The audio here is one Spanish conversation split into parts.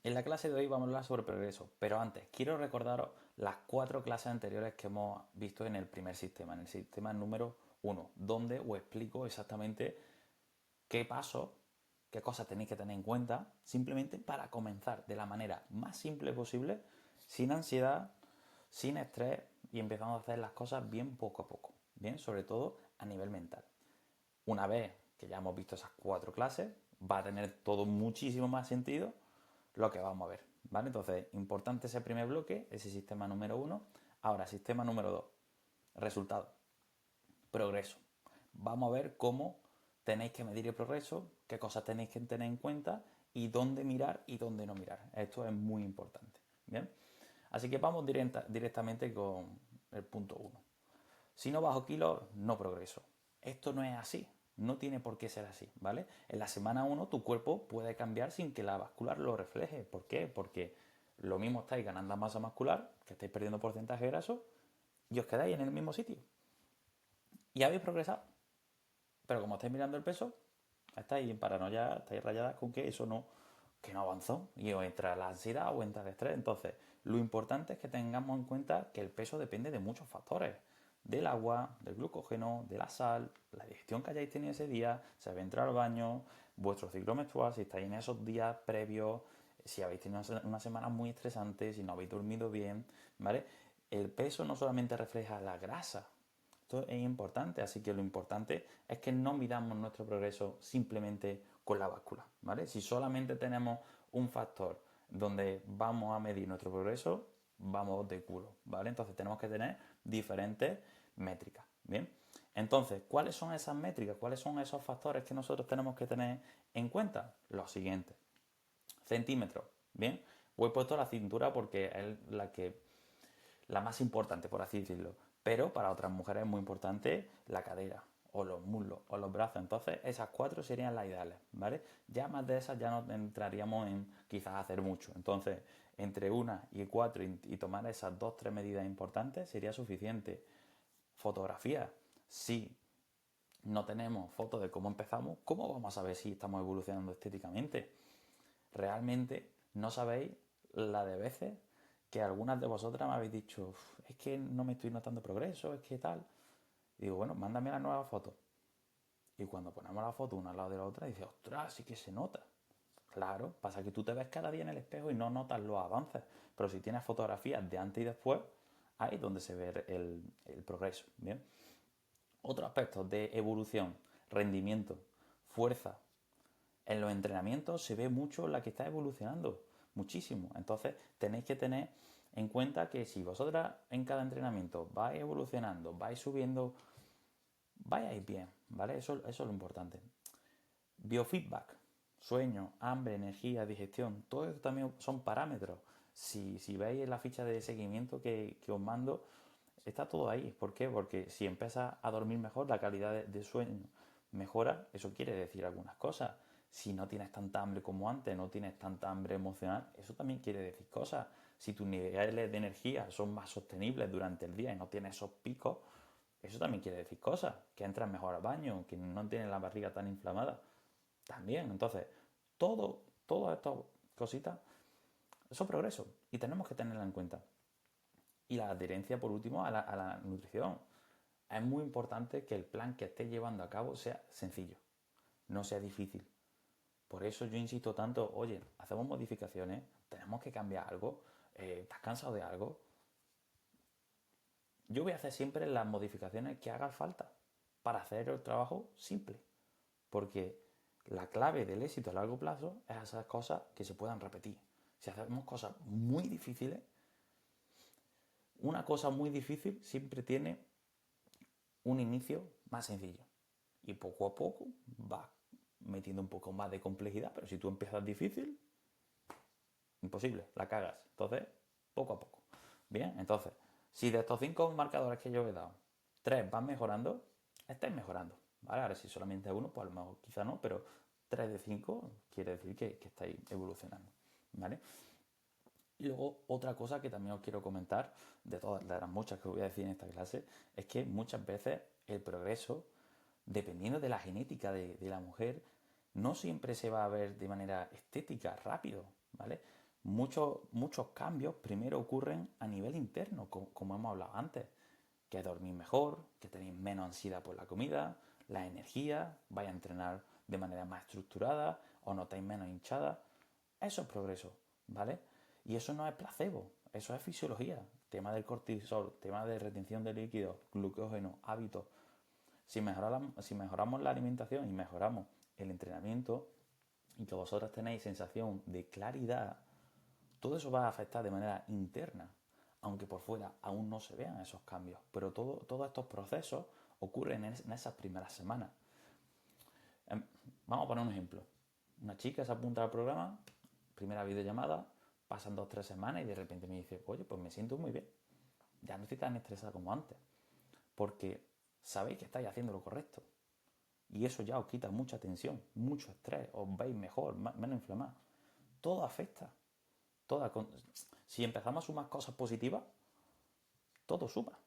En la clase de hoy vamos a hablar sobre progreso, pero antes quiero recordaros las 4 clases anteriores que hemos visto en el primer sistema, en el sistema número 1, donde os explico exactamente qué pasos, qué cosas tenéis que tener en cuenta, simplemente para comenzar de la manera más simple posible, sin ansiedad, sin estrés y empezando a hacer las cosas bien poco a poco, bien, sobre todo a nivel mental. Una vez que ya hemos visto esas 4 clases, va a tener todo muchísimo más sentido lo que vamos a ver, ¿vale? Entonces, importante ese primer bloque, ese sistema número 1. Ahora, sistema número 2, resultado, progreso. Vamos a ver cómo tenéis que medir el progreso, qué cosas tenéis que tener en cuenta y dónde mirar y dónde no mirar. Esto es muy importante, ¿bien? Así que vamos directamente con el punto 1. Si no bajo kilos, no progreso. Esto no es así. No tiene por qué ser así, ¿vale? En la semana 1 tu cuerpo puede cambiar sin que la vascular lo refleje. ¿Por qué? Porque lo mismo estáis ganando masa muscular, que estáis perdiendo porcentaje de graso, y os quedáis en el mismo sitio. Y habéis progresado. Pero como estáis mirando el peso, estáis en paranoia, estáis rayadas con que eso no, que no avanzó. Y os entra la ansiedad o entra el estrés. Entonces, lo importante es que tengamos en cuenta que el peso depende de muchos factores. Del agua, del glucógeno, de la sal, la digestión que hayáis tenido ese día, si habéis entrado al baño, vuestro ciclo menstrual, si estáis en esos días previos, si habéis tenido una semana muy estresante, si no habéis dormido bien, ¿vale? El peso no solamente refleja la grasa, esto es importante, así que lo importante es que no midamos nuestro progreso simplemente con la báscula, ¿vale? Si solamente tenemos un factor donde vamos a medir nuestro progreso, vamos de culo, ¿vale? Entonces tenemos que tener diferentes métricas, ¿bien? Entonces, ¿cuáles son esas métricas? ¿Cuáles son esos factores que nosotros tenemos que tener en cuenta? Los siguientes. Centímetros, ¿bien? Voy puesto la cintura porque es la más importante, por así decirlo. Pero para otras mujeres es muy importante la cadera, o los muslos, o los brazos. Entonces, esas 4 serían las ideales, ¿vale? Ya más de esas ya no entraríamos en quizás hacer mucho. Entonces, entre 1 y 4 y tomar esas 2 3 medidas importantes sería suficiente. Fotografía, sí, no tenemos fotos de cómo empezamos, ¿cómo vamos a saber si estamos evolucionando estéticamente? Realmente no sabéis la de veces que algunas de vosotras me habéis dicho, es que no me estoy notando progreso, es que tal. Y digo, bueno, mándame la nueva foto. Y cuando ponemos la foto una al lado de la otra, dices, ostras, sí que se nota. Claro, pasa que tú te ves cada día en el espejo y no notas los avances. Pero si tienes fotografías de antes y después, ahí es donde se ve el progreso. Bien. Otros aspectos de evolución, rendimiento, fuerza. En los entrenamientos se ve mucho la que está evolucionando, muchísimo. Entonces tenéis que tener en cuenta que si vosotras en cada entrenamiento vais evolucionando, vais subiendo, vais a ir bien, ¿vale? Eso es lo importante. Biofeedback, sueño, hambre, energía, digestión, todo esto también son parámetros. Si veis en la ficha de seguimiento que os mando, está todo ahí. ¿Por qué? Porque si empiezas a dormir mejor, la calidad de sueño mejora, eso quiere decir algunas cosas. Si no tienes tanta hambre como antes, no tienes tanta hambre emocional, eso también quiere decir cosas. Si tus niveles de energía son más sostenibles durante el día y no tienes esos picos, eso también quiere decir cosas. Que entras mejor al baño, que no tienes la barriga tan inflamada. También, entonces, todas estas cositas son progreso y tenemos que tenerla en cuenta. Y la adherencia, por último, a la nutrición. Es muy importante que el plan que estés llevando a cabo sea sencillo, no sea difícil. Por eso yo insisto tanto, oye, hacemos modificaciones, tenemos que cambiar algo, ¿estás cansado de algo? Yo voy a hacer siempre las modificaciones que haga falta para hacer el trabajo simple. Porque la clave del éxito a largo plazo es hacer cosas que se puedan repetir. Si hacemos cosas muy difíciles, una cosa muy difícil siempre tiene un inicio más sencillo. Y poco a poco va metiendo un poco más de complejidad, pero si tú empiezas difícil, imposible, la cagas. Entonces, poco a poco. Bien, entonces, si de estos 5 marcadores que yo he dado, 3 van mejorando, estáis mejorando. ¿Vale? Ahora, si solamente uno, pues a lo mejor quizá no, pero 3 de 5 quiere decir que estáis evolucionando. ¿Vale? Y luego otra cosa que también os quiero comentar, de todas las muchas que os voy a decir en esta clase, es que muchas veces el progreso, dependiendo de la genética de la mujer, no siempre se va a ver de manera estética, rápido, ¿vale? muchos cambios primero ocurren a nivel interno, como hemos hablado antes, que dormís mejor, que tenéis menos ansiedad por la comida, la energía, vais a entrenar de manera más estructurada, o notáis menos hinchada. Eso es progreso, ¿vale? Y eso no es placebo, eso es fisiología. Tema del cortisol, tema de retención de líquidos, glucógeno, hábitos. Si mejoramos la alimentación y mejoramos el entrenamiento y que vosotros tenéis sensación de claridad, todo eso va a afectar de manera interna, aunque por fuera aún no se vean esos cambios. Pero todos estos procesos ocurren en esas primeras semanas. Vamos a poner un ejemplo. Una chica se apunta al programa, primera videollamada, pasan 2 o 3 semanas y de repente me dice, oye, pues me siento muy bien. Ya no estoy tan estresada como antes. Porque sabéis que estáis haciendo lo correcto. Y eso ya os quita mucha tensión, mucho estrés, os veis mejor, menos inflamados. Todo afecta. Si empezamos a sumar cosas positivas, todo suma.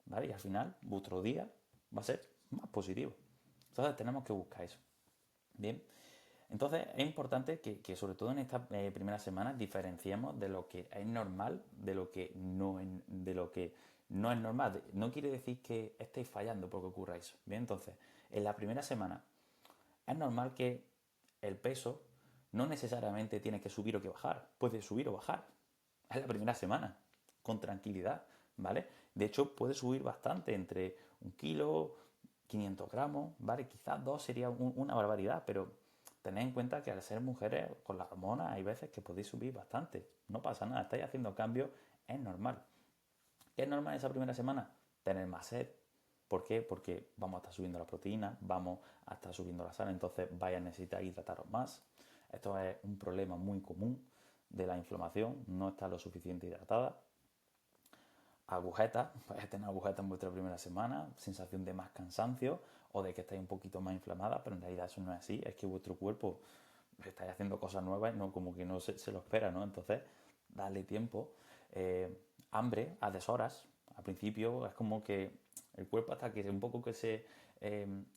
¿Vale? Y al final, vuestro día va a ser más positivo. Entonces tenemos que buscar eso. Bien. Entonces es importante que sobre todo en estas primeras semanas diferenciemos de lo que es normal de lo que no es normal. No quiere decir que estéis fallando porque ocurra eso. Bien, entonces, en la primera semana es normal que el peso no necesariamente tiene que subir o que bajar. Puede subir o bajar. Es la primera semana, con tranquilidad, ¿vale? De hecho, puede subir bastante, entre 1 kilo, 500 gramos, ¿vale? Quizás 2 sería una barbaridad, pero tened en cuenta que al ser mujeres con las hormonas hay veces que podéis subir bastante. No pasa nada, estáis haciendo cambios, es normal. ¿Qué es normal esa primera semana? Tener más sed. ¿Por qué? Porque vamos a estar subiendo la proteína, vamos a estar subiendo la sal, entonces vais a necesitar hidrataros más. Esto es un problema muy común de la inflamación, no está lo suficiente hidratada. Agujetas, vais a tener agujetas en vuestra primera semana, sensación de más cansancio o de que estáis un poquito más inflamada, pero en realidad eso no es así, es que vuestro cuerpo estáis haciendo cosas nuevas y no, como que no se lo espera, ¿no? Entonces, dale tiempo. Hambre a deshoras, al principio es como que el cuerpo hasta que un poco que se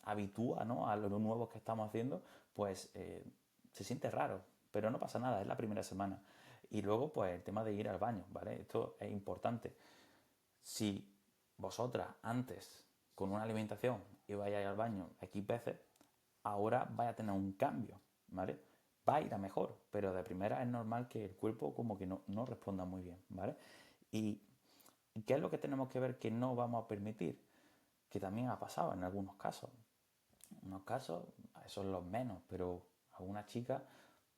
habitúa, ¿no?, a lo nuevo que estamos haciendo, pues se siente raro, pero no pasa nada, es la primera semana. Y luego, pues el tema de ir al baño, ¿vale? Esto es importante. Si vosotras antes, con una alimentación, ibais al baño X veces, ahora vais a tener un cambio, ¿vale? Va a ir a mejor, pero de primera es normal que el cuerpo como que no responda muy bien, ¿vale? Y ¿qué es lo que tenemos que ver que no vamos a permitir? Que también ha pasado en algunos casos. En unos casos, son los menos, pero alguna chica,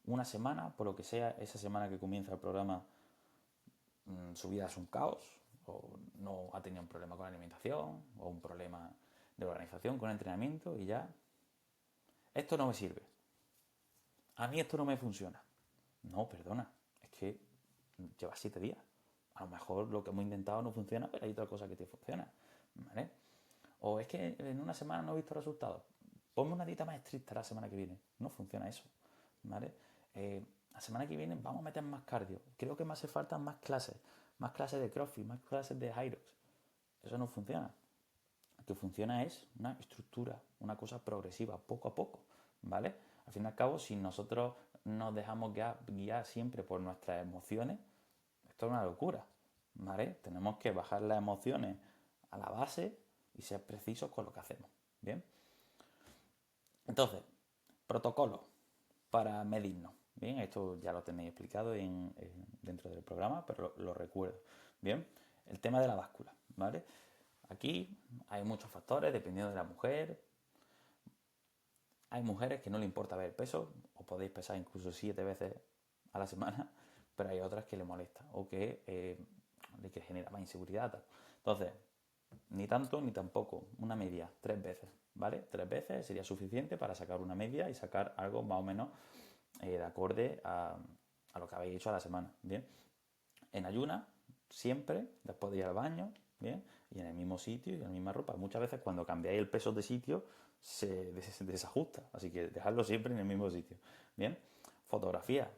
una semana, por lo que sea, esa semana que comienza el programa, su vida es un caos, o no ha tenido un problema con la alimentación, o un problema de organización con el entrenamiento, y ya, esto no me sirve. A mí esto no me funciona. No, perdona, es que llevas 7 días. A lo mejor lo que hemos intentado no funciona, pero hay otra cosa que te funciona, ¿vale? O es que en una semana no he visto resultados. Ponme una dieta más estricta la semana que viene. No funciona eso, ¿vale? La semana que viene vamos a meter más cardio. Creo que me hace falta más clases de CrossFit, más clases de Hyrox. Eso no funciona. Lo que funciona es una estructura, una cosa progresiva, poco a poco, ¿vale? Al fin y al cabo, si nosotros nos dejamos guiar siempre por nuestras emociones, esto es una locura, ¿vale? Tenemos que bajar las emociones a la base y ser precisos con lo que hacemos, ¿bien? Entonces, protocolo para medirnos, ¿bien? Esto ya lo tenéis explicado dentro del programa, pero lo recuerdo, ¿bien? El tema de la báscula, ¿vale? Aquí hay muchos factores dependiendo de la mujer. Hay mujeres que no le importa ver el peso, os podéis pesar incluso 7 veces a la semana, pero hay otras que le molesta o que le genera más inseguridad. Tal. Entonces, ni tanto ni tampoco, una media, 3 veces, ¿vale? 3 veces sería suficiente para sacar una media y sacar algo más o menos de acorde a lo que habéis hecho a la semana, ¿bien? En ayuna, siempre, después de ir al baño, ¿bien? Y en el mismo sitio y en la misma ropa. Muchas veces cuando cambiáis el peso de sitio se desajusta, así que dejadlo siempre en el mismo sitio, ¿bien? Fotografía,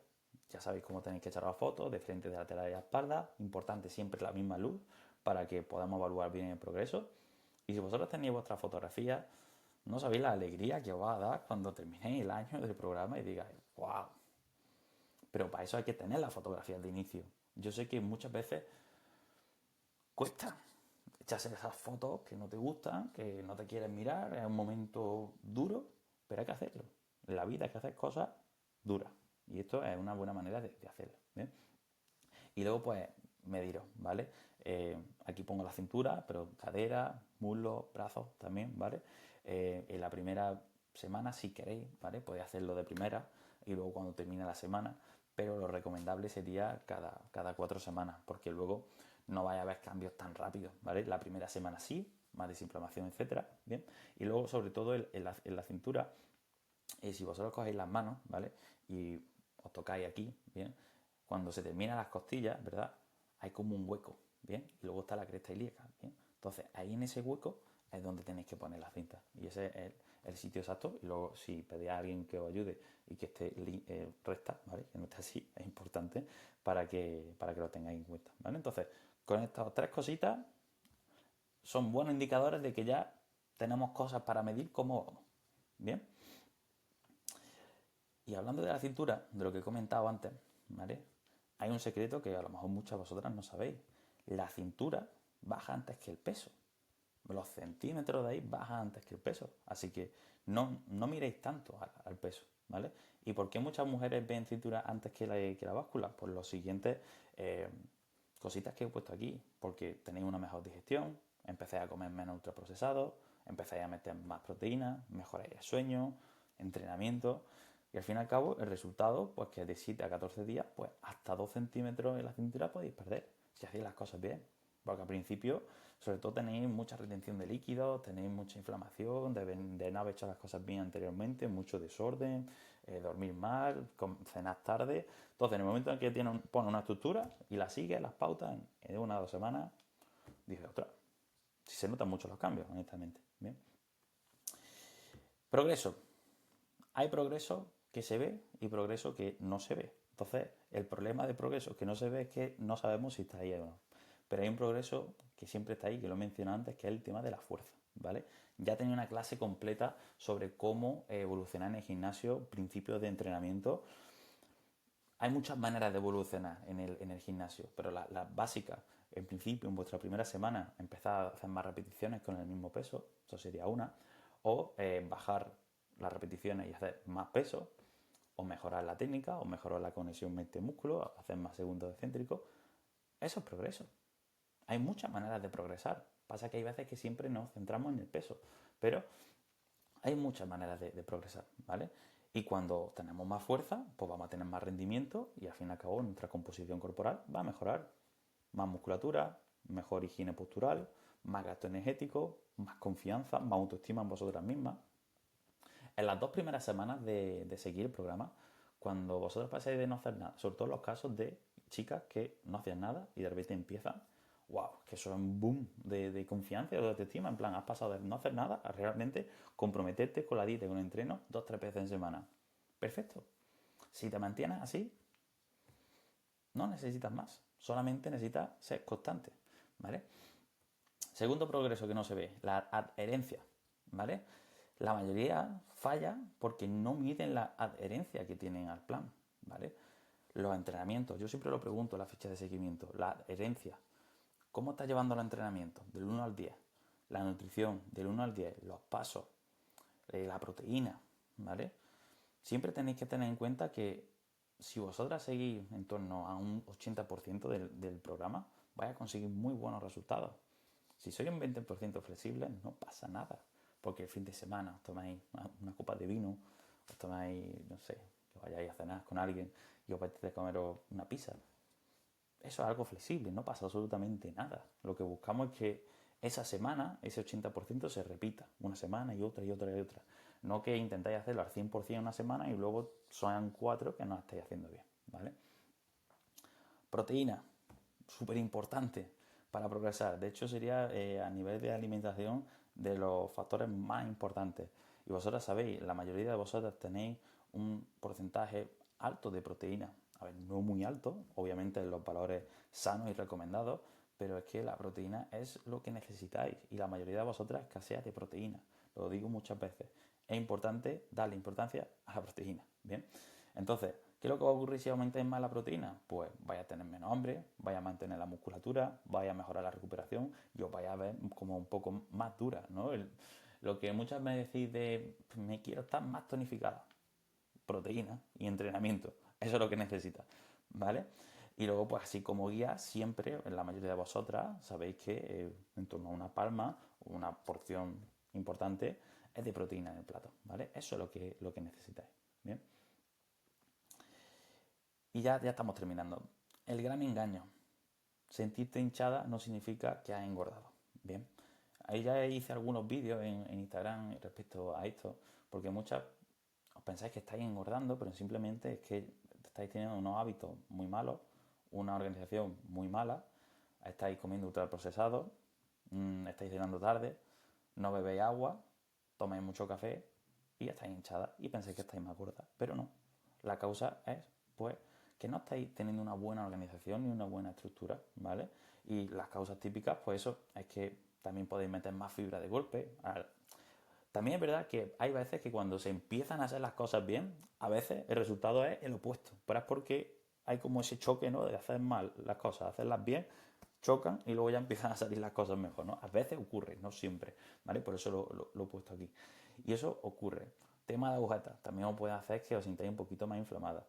ya sabéis cómo tenéis que echar la foto, de frente, de lateral y de espalda, importante siempre la misma luz para que podamos evaluar bien el progreso. Y si vosotros tenéis vuestra fotografía, no sabéis la alegría que os va a dar cuando terminéis el año del programa y digáis, wow, pero para eso hay que tener las fotografías de inicio. Yo sé que muchas veces cuesta echarse esas fotos que no te gustan, que no te quieres mirar, es un momento duro, pero hay que hacerlo. En la vida hay que hacer cosas duras. Y esto es una buena manera de hacerlo. ¿Bien? Y luego pues mediros, ¿vale? Aquí pongo la cintura, pero cadera, muslos, brazos también, ¿vale? En la primera semana, si queréis, ¿vale? Podéis hacerlo de primera y luego cuando termine la semana, pero lo recomendable sería cada 4 semanas, porque luego no vaya a haber cambios tan rápidos, ¿vale? La primera semana sí, más desinflamación, etcétera, ¿bien? Y luego, sobre todo, en la cintura, si vosotros cogéis las manos, ¿vale? Y os tocáis aquí, ¿bien? Cuando se terminan las costillas, ¿verdad? Hay como un hueco, ¿bien? Y luego está la cresta ilíaca, ¿bien? Entonces, ahí en ese hueco es donde tenéis que poner la cinta. Y ese es el sitio exacto. Y luego, si pedís a alguien que os ayude y que esté recta, ¿vale? Que no esté así, es importante para que lo tengáis en cuenta, ¿vale? Entonces, con estas 3 cositas son buenos indicadores de que ya tenemos cosas para medir cómo vamos, ¿bien? Y hablando de la cintura, de lo que he comentado antes, ¿vale? Hay un secreto que a lo mejor muchas de vosotras no sabéis. La cintura baja antes que el peso. Los centímetros de ahí bajan antes que el peso. Así que no miréis tanto al peso, ¿vale? ¿Y por qué muchas mujeres ven cintura antes que la báscula? Por los siguientes cositas que he puesto aquí. Porque tenéis una mejor digestión, empezáis a comer menos ultraprocesados, empezáis a meter más proteínas, mejoráis el sueño, entrenamiento. Y al fin y al cabo, el resultado, pues que de 7 a 14 días, pues hasta 2 centímetros en la cintura podéis perder, si hacéis las cosas bien. Porque al principio, sobre todo, tenéis mucha retención de líquidos, tenéis mucha inflamación, de no haber hecho las cosas bien anteriormente, mucho desorden, dormir mal, cenar tarde. Entonces, en el momento en que pone una estructura y la sigue, las pautas, en 1 o 2 semanas, dice otra. Si se notan mucho los cambios, honestamente. Bien. Progreso. Hay progreso que se ve y progreso que no se ve. Entonces, el problema de progreso que no se ve es que no sabemos si está ahí o no. Pero hay un progreso que siempre está ahí, que lo he mencionado antes, que es el tema de la fuerza, ¿vale? Ya tenía una clase completa sobre cómo evolucionar en el gimnasio, principios de entrenamiento. Hay muchas maneras de evolucionar en el gimnasio, pero las básicas, en principio, en vuestra primera semana, empezar a hacer más repeticiones con el mismo peso, eso sería una, o bajar las repeticiones y hacer más peso, o mejorar la técnica, o mejorar la conexión mente-músculo, hacer más segundos excéntricos. Eso es progreso. Hay muchas maneras de progresar. Pasa que hay veces que siempre nos centramos en el peso, pero hay muchas maneras de progresar, ¿vale? Y cuando tenemos más fuerza, pues vamos a tener más rendimiento y al fin y al cabo nuestra composición corporal va a mejorar. Más musculatura, mejor higiene postural, más gasto energético, más confianza, más autoestima en vosotras mismas. En las 2 primeras semanas de seguir el programa, cuando vosotros pasáis de no hacer nada, sobre todo en los casos de chicas que no hacían nada y de repente empiezan, wow, que eso es un boom de confianza y de autoestima. En plan, has pasado de no hacer nada a realmente comprometerte con la dieta y con el entreno 2 o 3 veces en semana. Perfecto. Si te mantienes así, no necesitas más. Solamente necesitas ser constante. ¿Vale? Segundo progreso que no se ve, la adherencia. ¿Vale? La mayoría falla porque no miden la adherencia que tienen al plan. ¿Vale? Los entrenamientos, yo siempre lo pregunto en la ficha de seguimiento, la adherencia. ¿Cómo estás llevando el entrenamiento? Del 1 al 10. La nutrición, del 1 al 10. Los pasos, la proteína, ¿vale? Siempre tenéis que tener en cuenta que si vosotras seguís en torno a un 80% del programa, vais a conseguir muy buenos resultados. Si sois un 20% flexible, no pasa nada. Porque el fin de semana os tomáis una copa de vino, os tomáis, no sé, que vayáis a cenar con alguien y os vais a comeros una pizza. Eso es algo flexible, no pasa absolutamente nada. Lo que buscamos es que esa semana, ese 80% se repita una semana y otra y otra y otra. No que intentáis hacerlo al 100% una semana y luego son 4 que no estáis haciendo bien, ¿vale? Proteína, súper importante para progresar. De hecho, sería a nivel de alimentación de los factores más importantes. Y vosotras sabéis, la mayoría de vosotras tenéis un porcentaje alto de proteína. A ver, no muy alto, obviamente en los valores sanos y recomendados, pero es que la proteína es lo que necesitáis y la mayoría de vosotras escasea de proteína. Lo digo muchas veces. Es importante darle importancia a la proteína. Bien, entonces, ¿Qué es lo que va a ocurrir si aumentáis más la proteína? Pues vais a tener menos hambre, vais a mantener la musculatura, vais a mejorar la recuperación y os vais a ver como un poco más dura, ¿no? Lo que muchas veces decís de me quiero estar más tonificada, proteína y entrenamiento. Eso es lo que necesitas, ¿vale? Y luego, pues así como guía, siempre, en la mayoría de vosotras, sabéis que en torno a una palma, una porción importante, es de proteína en el plato, ¿vale? Eso es lo que necesitáis, ¿bien? Y ya estamos terminando. El gran engaño. Sentirte hinchada no significa que has engordado, ¿bien? Ahí ya hice algunos vídeos en Instagram respecto a esto, porque muchas os pensáis que estáis engordando, pero simplemente es que estáis teniendo unos hábitos muy malos, una organización muy mala, estáis comiendo ultraprocesados, estáis cenando tarde, no bebéis agua, tomáis mucho café y estáis hinchadas y pensáis que estáis más gordas, pero no. La causa es, pues, que no estáis teniendo una buena organización ni una buena estructura, ¿vale? Y las causas típicas, pues eso, es que también podéis meter más fibra de golpe. También es verdad que hay veces que cuando se empiezan a hacer las cosas bien, a veces el resultado es el opuesto. Pero es porque hay como ese choque, ¿no? De hacer mal las cosas, hacerlas bien, chocan y luego ya empiezan a salir las cosas mejor, ¿no? A veces ocurre, no siempre, ¿vale? Por eso lo he puesto aquí. Y eso ocurre. Tema de agujetas, también os puede hacer que os sintáis un poquito más inflamadas.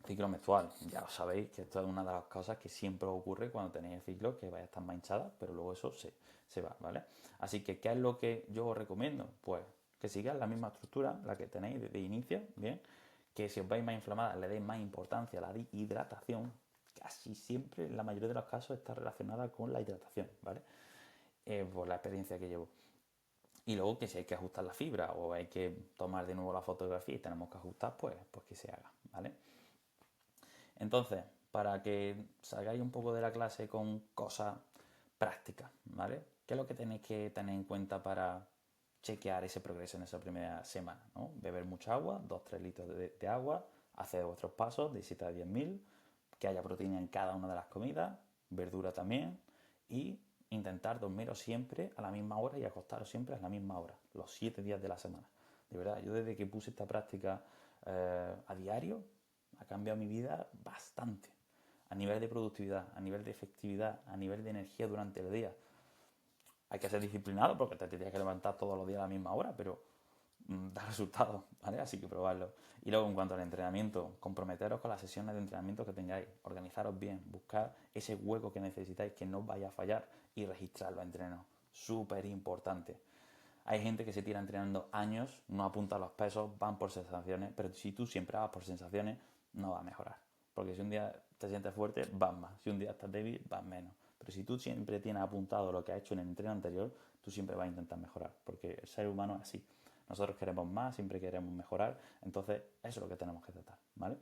Ciclo menstrual, ya os sabéis que esto es una de las cosas que siempre ocurre cuando tenéis el ciclo, que vais a estar más hinchada, pero luego eso se va, ¿vale? Así que, ¿qué es lo que yo os recomiendo? Pues que sigáis la misma estructura, la que tenéis desde inicio, ¿bien? Que si os vais más inflamada le deis más importancia a la hidratación, casi siempre, en la mayoría de los casos, está relacionada con la hidratación, ¿vale? Por la experiencia que llevo. Y luego que si hay que ajustar la fibra o hay que tomar de nuevo la fotografía y tenemos que ajustar, pues que se haga, ¿vale? Entonces, para que salgáis un poco de la clase con cosas prácticas, ¿vale? ¿Qué es lo que tenéis que tener en cuenta para chequear ese progreso en esa primera semana? ¿No? Beber mucha agua, 2-3 litros de agua, hacer vuestros pasos de 7 a 10.000, que haya proteína en cada una de las comidas, verdura también, y intentar dormiros siempre a la misma hora y acostaros siempre a la misma hora, los 7 días de la semana. De verdad, yo desde que puse esta práctica a diario, ha cambiado mi vida bastante. A nivel de productividad, a nivel de efectividad, a nivel de energía durante el día. Hay que ser disciplinado porque te tienes que levantar todos los días a la misma hora, pero da resultados, ¿vale? Así que probarlo. Y luego, en cuanto al entrenamiento, comprometeros con las sesiones de entrenamiento que tengáis, organizaros bien, buscar ese hueco que necesitáis que no vaya a fallar y registrarlo a entrenos. Súper importante. Hay gente que se tira entrenando años, no apunta los pesos, van por sensaciones, pero si tú siempre vas por sensaciones, no va a mejorar. Porque si un día te sientes fuerte, vas más. Si un día estás débil, vas menos. Pero si tú siempre tienes apuntado lo que has hecho en el entreno anterior, tú siempre vas a intentar mejorar. Porque el ser humano es así. Nosotros queremos más, siempre queremos mejorar. Entonces, eso es lo que tenemos que tratar, ¿vale?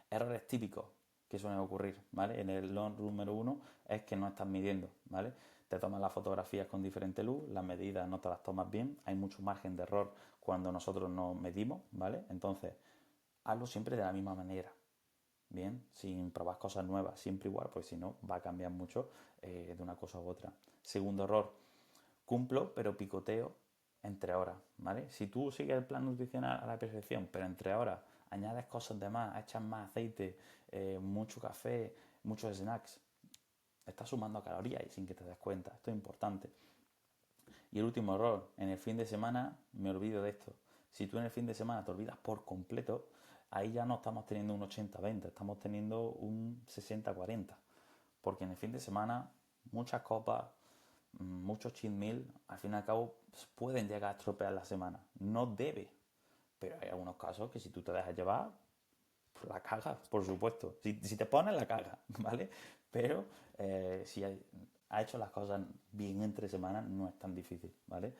Errores típicos que suelen ocurrir, ¿vale? En el número uno es que no estás midiendo, ¿vale? Te tomas las fotografías con diferente luz, las medidas no te las tomas bien, hay mucho margen de error cuando nosotros no medimos, ¿vale? Entonces, hazlo siempre de la misma manera, ¿bien? Sin probar cosas nuevas, siempre igual, porque si no va a cambiar mucho de una cosa u otra. Segundo error, cumplo pero picoteo entre horas, ¿vale? Si tú sigues el plan nutricional a la perfección, pero entre horas añades cosas de más, echas más aceite, mucho café, muchos snacks, estás sumando calorías y sin que te des cuenta. Esto es importante. Y el último error, en el fin de semana me olvido de esto. Si tú en el fin de semana te olvidas por completo, ahí ya no estamos teniendo un 80-20, estamos teniendo un 60-40. Porque en el fin de semana muchas copas, muchos cheat meal, al fin y al cabo pueden llegar a estropear la semana. No debe, pero hay algunos casos que si tú te dejas llevar, pues la cagas, por supuesto. Si te pones, la cagas, ¿vale? Pero si ha hecho las cosas bien entre semanas, no es tan difícil, ¿vale?